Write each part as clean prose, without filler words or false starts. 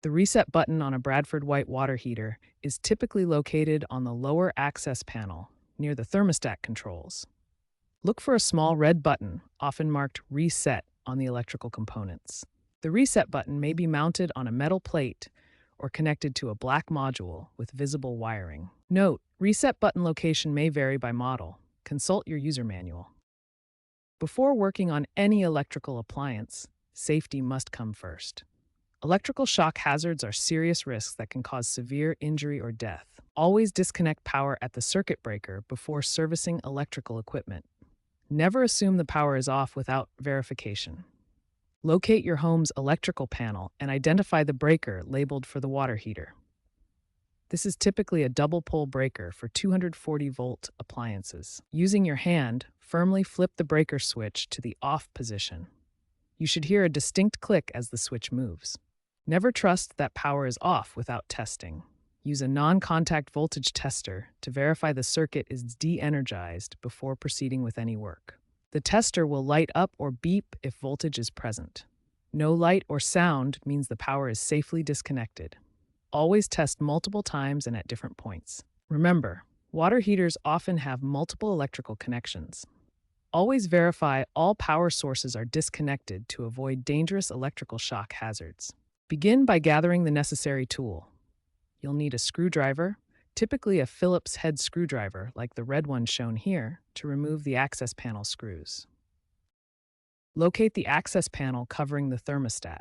The reset button on a Bradford white water heater is typically located on the lower access panel near the thermostat controls. Look for a small red button, often marked Reset, on the electrical components. The reset button may be mounted on a metal plate or connected to a black module with visible wiring. Note, reset button location may vary by model. Consult your user manual. Before working on any electrical appliance, safety must come first. Electrical shock hazards are serious risks that can cause severe injury or death. Always disconnect power at the circuit breaker before servicing electrical equipment. Never assume the power is off without verification. Locate your home's electrical panel and identify the breaker labeled for the water heater. This is typically a double-pole breaker for 240-volt appliances. Using your hand, firmly flip the breaker switch to the off position. You should hear a distinct click as the switch moves. Never trust that power is off without testing. Use a non-contact voltage tester to verify the circuit is de-energized before proceeding with any work. The tester will light up or beep if voltage is present. No light or sound means the power is safely disconnected. Always test multiple times and at different points. Remember, water heaters often have multiple electrical connections. Always verify all power sources are disconnected to avoid dangerous electrical shock hazards. Begin by gathering the necessary tool. You'll need a screwdriver, typically a Phillips head screwdriver like the red one shown here, to remove the access panel screws. Locate the access panel covering the thermostat.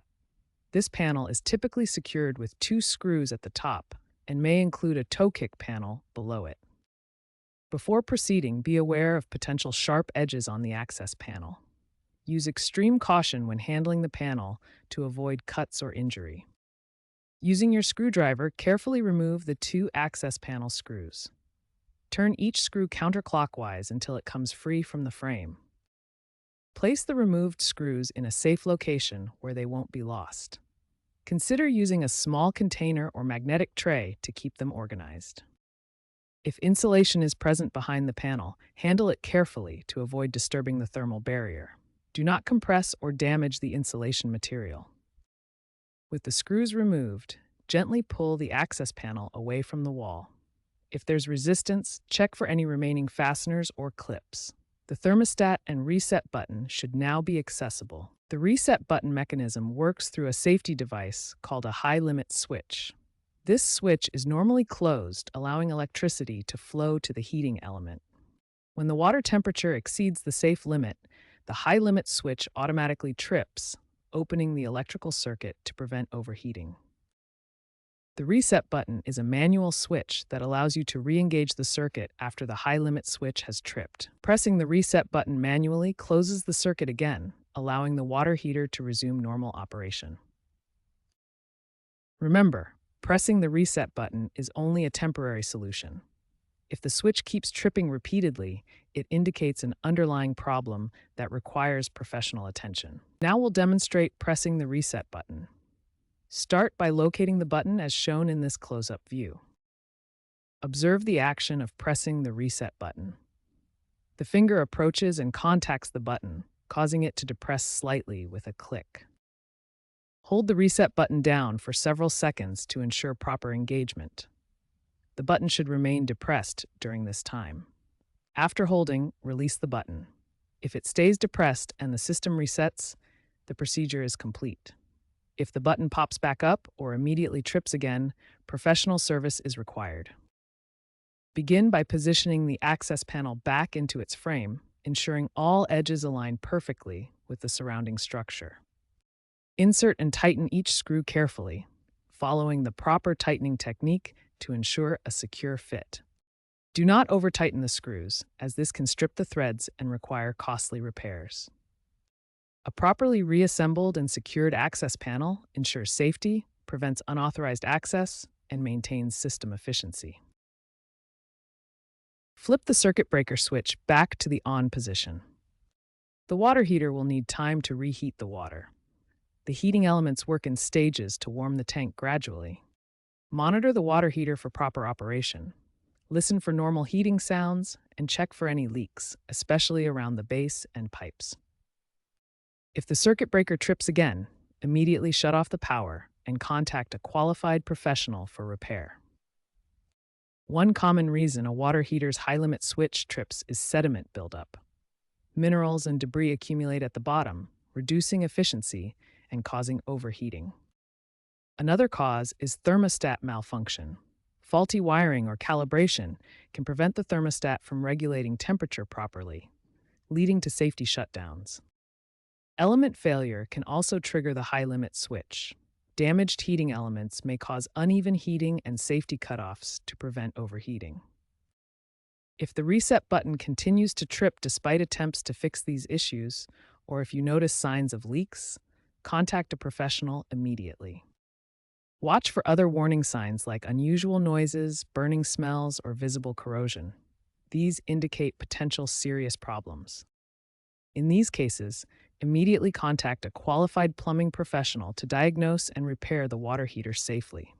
This panel is typically secured with 2 screws at the top and may include a toe kick panel below it. Before proceeding, be aware of potential sharp edges on the access panel. Use extreme caution when handling the panel to avoid cuts or injury. Using your screwdriver, carefully remove the 2 access panel screws. Turn each screw counterclockwise until it comes free from the frame. Place the removed screws in a safe location where they won't be lost. Consider using a small container or magnetic tray to keep them organized. If insulation is present behind the panel, handle it carefully to avoid disturbing the thermal barrier. Do not compress or damage the insulation material. With the screws removed, gently pull the access panel away from the wall. If there's resistance, check for any remaining fasteners or clips. The thermostat and reset button should now be accessible. The reset button mechanism works through a safety device called a high-limit switch. This switch is normally closed, allowing electricity to flow to the heating element. When the water temperature exceeds the safe limit, the high-limit switch automatically trips, opening the electrical circuit to prevent overheating. The reset button is a manual switch that allows you to re-engage the circuit after the high-limit switch has tripped. Pressing the reset button manually closes the circuit again, allowing the water heater to resume normal operation. Remember, pressing the reset button is only a temporary solution. If the switch keeps tripping repeatedly, it indicates an underlying problem that requires professional attention. Now we'll demonstrate pressing the reset button. Start by locating the button as shown in this close-up view. Observe the action of pressing the reset button. The finger approaches and contacts the button, causing it to depress slightly with a click. Hold the reset button down for several seconds to ensure proper engagement. The button should remain depressed during this time. After holding, release the button. If it stays depressed and the system resets, the procedure is complete. If the button pops back up or immediately trips again, professional service is required. Begin by positioning the access panel back into its frame, ensuring all edges align perfectly with the surrounding structure. Insert and tighten each screw carefully, following the proper tightening technique to ensure a secure fit. Do not over-tighten the screws, as this can strip the threads and require costly repairs. A properly reassembled and secured access panel ensures safety, prevents unauthorized access, and maintains system efficiency. Flip the circuit breaker switch back to the on position. The water heater will need time to reheat the water. The heating elements work in stages to warm the tank gradually. Monitor the water heater for proper operation. Listen for normal heating sounds and check for any leaks, especially around the base and pipes. If the circuit breaker trips again, immediately shut off the power and contact a qualified professional for repair. One common reason a water heater's high-limit switch trips is sediment buildup. Minerals and debris accumulate at the bottom, reducing efficiency and causing overheating. Another cause is thermostat malfunction. Faulty wiring or calibration can prevent the thermostat from regulating temperature properly, leading to safety shutdowns. Element failure can also trigger the high-limit switch. Damaged heating elements may cause uneven heating and safety cutoffs to prevent overheating. If the reset button continues to trip despite attempts to fix these issues, or if you notice signs of leaks, contact a professional immediately. Watch for other warning signs like unusual noises, burning smells, or visible corrosion. These indicate potential serious problems. In these cases, immediately contact a qualified plumbing professional to diagnose and repair the water heater safely.